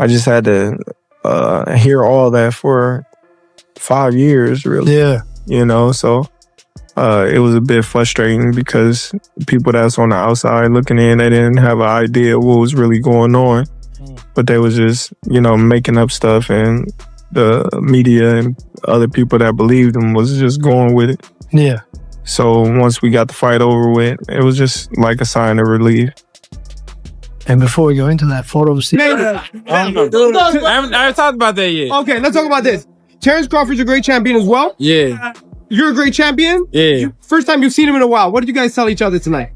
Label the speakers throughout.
Speaker 1: I just had to hear all that for 5 years, really.
Speaker 2: Yeah.
Speaker 1: You know, so it was a bit frustrating because people that's on the outside looking in, they didn't have an idea what was really going on. But they was just, you know, making up stuff, and the media and other people that believed them was just going with it.
Speaker 2: Yeah.
Speaker 1: So once we got the fight over with, it was just like a sign of relief.
Speaker 2: And before we go into that photo,
Speaker 3: I haven't talked about that yet.
Speaker 4: Okay, let's talk about this. Terence Crawford's a great champion as well.
Speaker 3: Yeah.
Speaker 4: You're a great champion?
Speaker 3: Yeah.
Speaker 4: First time you've seen him in a while. What did you guys tell each other tonight?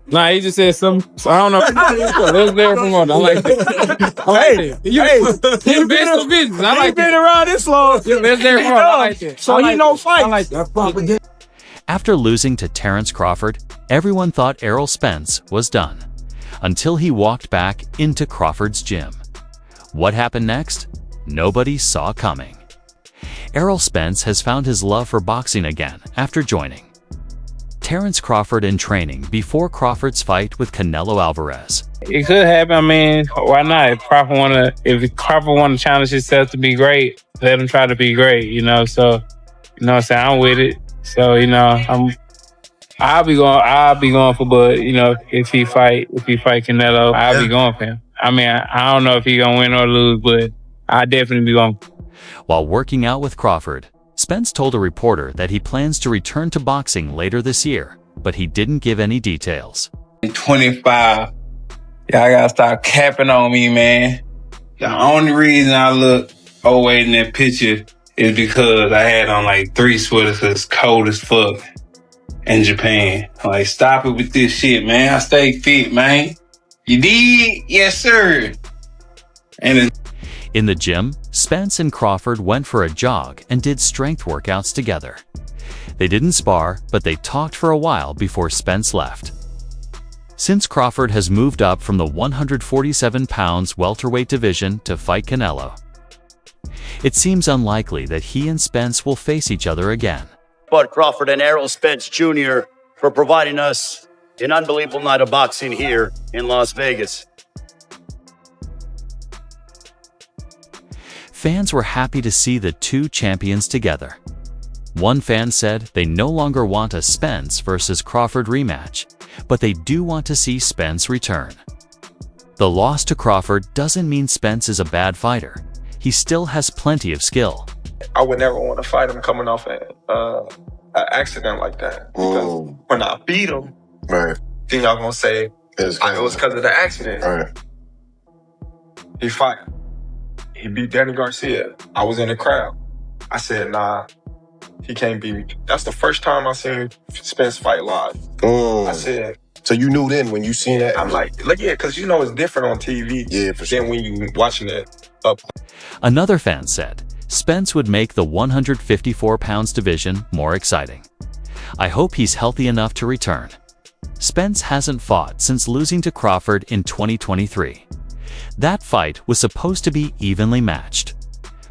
Speaker 3: Nah, he just said something. So I don't know. Let's there from on. I like it. He's been in business. I like
Speaker 1: been around this long.
Speaker 3: Let's there from on. I like it.
Speaker 1: So he know fight.
Speaker 3: I like that.
Speaker 5: After losing to Terence Crawford, everyone thought Errol Spence was done, until he walked back into Crawford's gym. What happened next? Nobody saw coming. Errol Spence has found his love for boxing again after joining Terence Crawford in training before Crawford's fight with Canelo Alvarez.
Speaker 3: It could happen. I mean, why not? If Crawford want to challenge himself to be great, let him try to be great, you know? So, you know what I'm saying? I'm with it. So, you know, I'll be going for Bud, you know, if he fight Canelo, I'll be going for him. I mean, I don't know if he gonna win or lose, but I'll definitely be going.
Speaker 5: While working out with Crawford, Spence told a reporter that he plans to return to boxing later this year, but he didn't give any details.
Speaker 6: 25. Y'all gotta stop capping on me, man. The only reason I look overweight in that picture is because I had on like 3 sweaters that's cold as fuck in Japan. Like, stop it with this shit, man. I stay fit, man. You did? Yes, sir. And
Speaker 5: in the gym, Spence and Crawford went for a jog and did strength workouts together. They didn't spar, but they talked for a while before Spence left. Since Crawford has moved up from the 147 pounds welterweight division to fight Canelo, it seems unlikely that he and Spence will face each other again.
Speaker 7: Bud Crawford and Errol Spence Jr. for providing us an unbelievable night of boxing here in Las Vegas.
Speaker 5: Fans were happy to see the two champions together. One fan said they no longer want a Spence versus Crawford rematch, but they do want to see Spence return. The loss to Crawford doesn't mean Spence is a bad fighter. He still has plenty of skill.
Speaker 1: I would never want to fight him coming off an accident like that. Because when I beat him,
Speaker 8: right,
Speaker 1: then y'all gonna say it was because of the accident.
Speaker 8: Right.
Speaker 1: He fought. He beat Danny Garcia. I was in the crowd. I said, nah, he can't beat me. That's the first time I seen Spence fight live. I said.
Speaker 8: So you knew then when you seen that?
Speaker 1: I'm like, yeah, because you know it's different on TV.
Speaker 8: Yeah, for sure.
Speaker 1: Than when you watching it up.
Speaker 5: Another fan said Spence would make the 154 pounds division more exciting. I hope he's healthy enough to return. Spence hasn't fought since losing to Crawford in 2023. That fight was supposed to be evenly matched,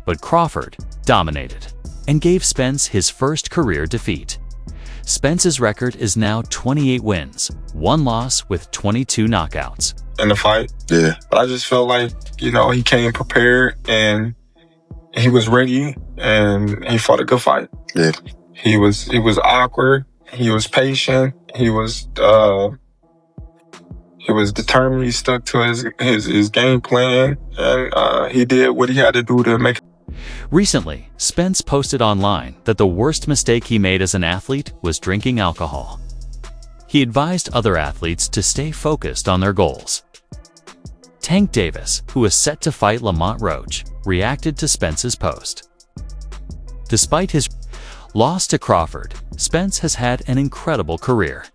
Speaker 5: but Crawford dominated and gave Spence his first career defeat. Spence's record is now 28 wins, 1 loss with 22 knockouts.
Speaker 1: In the fight?
Speaker 8: Yeah.
Speaker 1: But I just felt like, you know, he came prepared and he was ready and he fought a good fight.
Speaker 8: Yeah.
Speaker 1: He was awkward. He was patient. He was determined. He stuck to his game plan, and he did what he had to do to make it.
Speaker 5: Recently, Spence posted online that the worst mistake he made as an athlete was drinking alcohol. He advised other athletes to stay focused on their goals. Tank Davis, who is set to fight Lamont Roach, reacted to Spence's post. Despite his loss to Crawford, Spence has had an incredible career.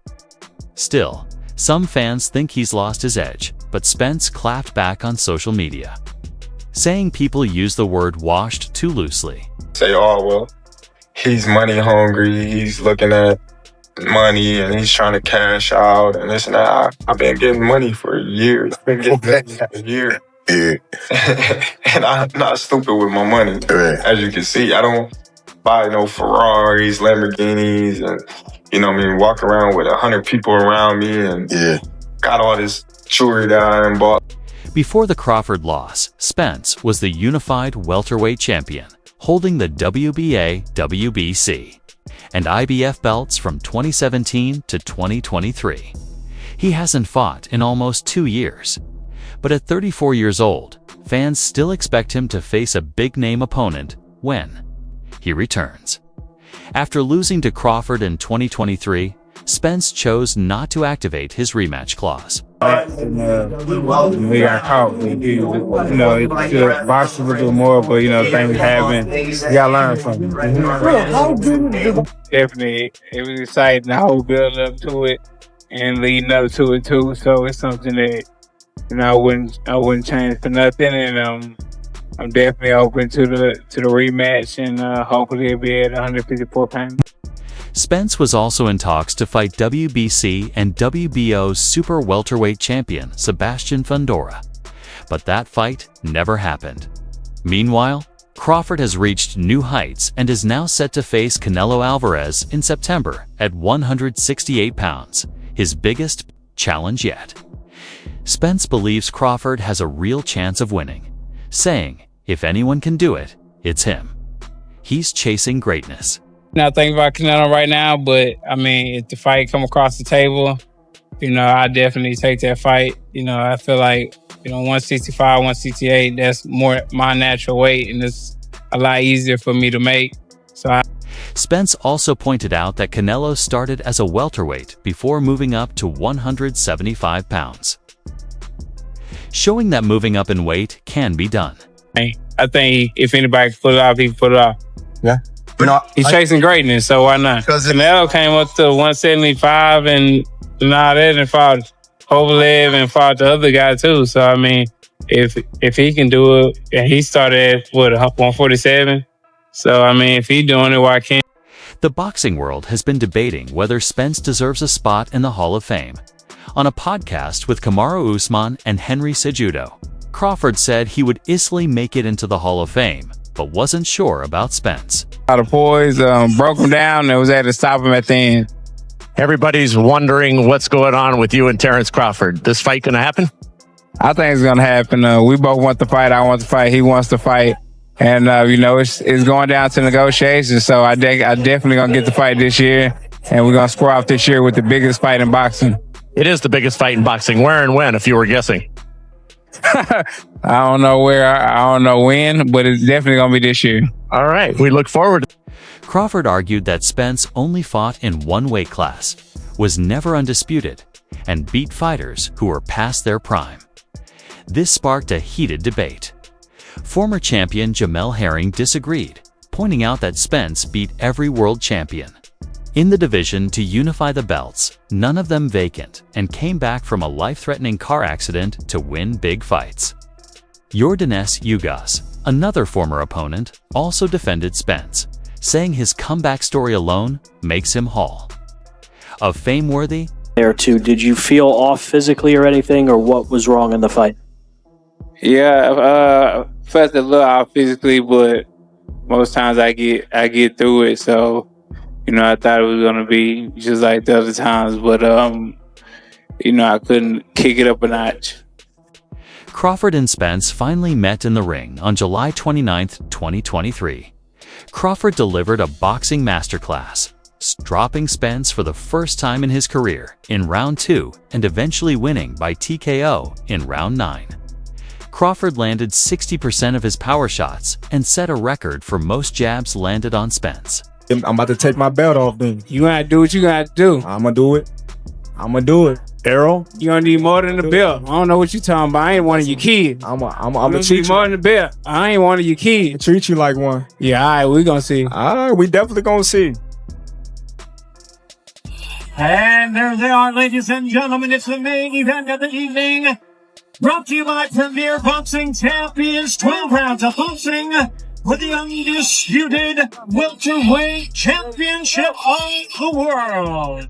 Speaker 5: Still, some fans think he's lost his edge, but Spence clapped back on social media, saying people use the word washed too loosely.
Speaker 1: Say, oh, well, he's money hungry, he's looking at money and he's trying to cash out and this and that. I've been getting money for years. I've been getting money for years.
Speaker 8: Yeah.
Speaker 1: And I'm not stupid with my money.
Speaker 8: Right.
Speaker 1: As you can see, I don't buy no Ferraris, Lamborghinis, and you know what I mean, walk around with 100 people around me and got all this jewelry that I bought.
Speaker 5: Before the Crawford loss, Spence was the unified welterweight champion, holding the WBA, WBC, and IBF belts from 2017 to 2023. He hasn't fought in almost 2 years. But at 34 years old, fans still expect him to face a big-name opponent when he returns. After losing to Crawford in 2023, Spence chose not to activate his rematch clause.
Speaker 3: We got caught. Boxers will do more, but things happen. You gotta learn from it. Definitely, it was exciting. The whole build up to it and leading up to it too. So it's something that I wouldn't change for nothing. And I'm definitely open to the rematch, and hopefully it'll be at 154 pounds.
Speaker 5: Spence was also in talks to fight WBC and WBO's super welterweight champion Sebastian Fundora, but that fight never happened. Meanwhile, Crawford has reached new heights and is now set to face Canelo Alvarez in September at 168 pounds, his biggest challenge yet. Spence believes Crawford has a real chance of winning, saying, if anyone can do it, it's him. He's chasing greatness.
Speaker 3: Not thinking about Canelo right now, but if the fight come across the table, I definitely take that fight. I feel like 165, 168, that's more my natural weight, and it's a lot easier for me to make.
Speaker 5: Spence also pointed out that Canelo started as a welterweight before moving up to 175 pounds, showing that moving up in weight can be done.
Speaker 3: I think if anybody can pull it off, he can pull it off.
Speaker 8: Yeah.
Speaker 3: He's chasing greatness, so why not? Canelo came up to 175 and all that, and fought Kovalev and fought the other guy too. So if he can do it, and he started at 147. So if he's doing it, why can't?
Speaker 5: The boxing world has been debating whether Spence deserves a spot in the Hall of Fame. On a podcast with Kamaru Usman and Henry Cejudo, Crawford said he would easily make it into the Hall of Fame, but wasn't sure about Spence.
Speaker 3: The poise broke him down and was able to stop him at the end.
Speaker 9: Everybody's wondering what's going on with you and Terence Crawford. This fight gonna happen?
Speaker 3: I think it's gonna happen. We both want to fight. I want to fight. He wants to fight. And it's going down to negotiations. So I definitely gonna get the fight this year, and we're gonna square off this year with the biggest fight in boxing.
Speaker 9: It is the biggest fight in boxing. Where and when, if you were guessing?
Speaker 3: I don't know where, I don't know when, but it's definitely going to be this year.
Speaker 9: All right, we look forward.
Speaker 5: Crawford argued that Spence only fought in one weight class, was never undisputed, and beat fighters who were past their prime. This sparked a heated debate. Former champion Jamel Herring disagreed, pointing out that Spence beat every world champion in the division to unify the belts, none of them vacant, and came back from a life-threatening car accident to win big fights. Yordanes Ugas, another former opponent, also defended Spence, saying his comeback story alone makes him Hall of Fame worthy.
Speaker 10: There too, did you feel off physically or anything, or what was wrong in the fight?
Speaker 3: Yeah, felt a little off physically, but most times I get through it. So, I thought it was gonna be just like the other times, but I couldn't kick it up a notch.
Speaker 5: Crawford and Spence finally met in the ring on July 29, 2023. Crawford delivered a boxing masterclass, dropping Spence for the first time in his career in round 2 and eventually winning by TKO in round 9. Crawford landed 60% of his power shots and set a record for most jabs landed on Spence.
Speaker 11: I'm about to take my belt off then.
Speaker 3: You gotta do what you gotta do.
Speaker 11: I'm gonna do it. Errol,
Speaker 3: you don't need more than the belt. I don't know what you talking about. I ain't one of your kids.
Speaker 11: I'm gonna treat you
Speaker 3: more than the belt. I ain't one of your kids.
Speaker 11: Treat you like one.
Speaker 3: Yeah, all right, we gonna see.
Speaker 11: All right, we definitely gonna see.
Speaker 12: And there they are, ladies and gentlemen. It's the main event of the evening. Brought to you by Premier Boxing Champions. 12 rounds of boxing with the undisputed welterweight championship of the world.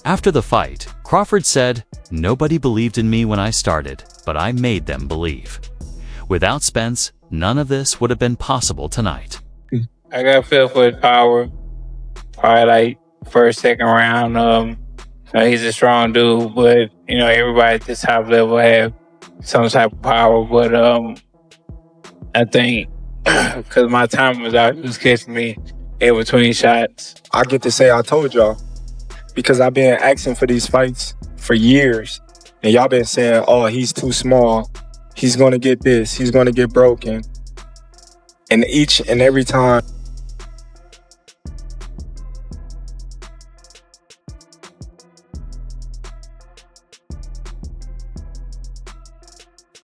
Speaker 5: After the fight, Crawford said, "Nobody believed in me when I started, but I made them believe. Without Spence, none of this would have been possible tonight."
Speaker 3: I got a feel for his power. probably like first, second round. He's a strong dude, but everybody at this top level have some type of power. But I think because my time was out, he was catching me in between shots.
Speaker 11: I get to say I told y'all because I've been asking for these fights for years, and y'all been saying, "Oh, he's too small. He's gonna get this. He's gonna get broken." And each and every time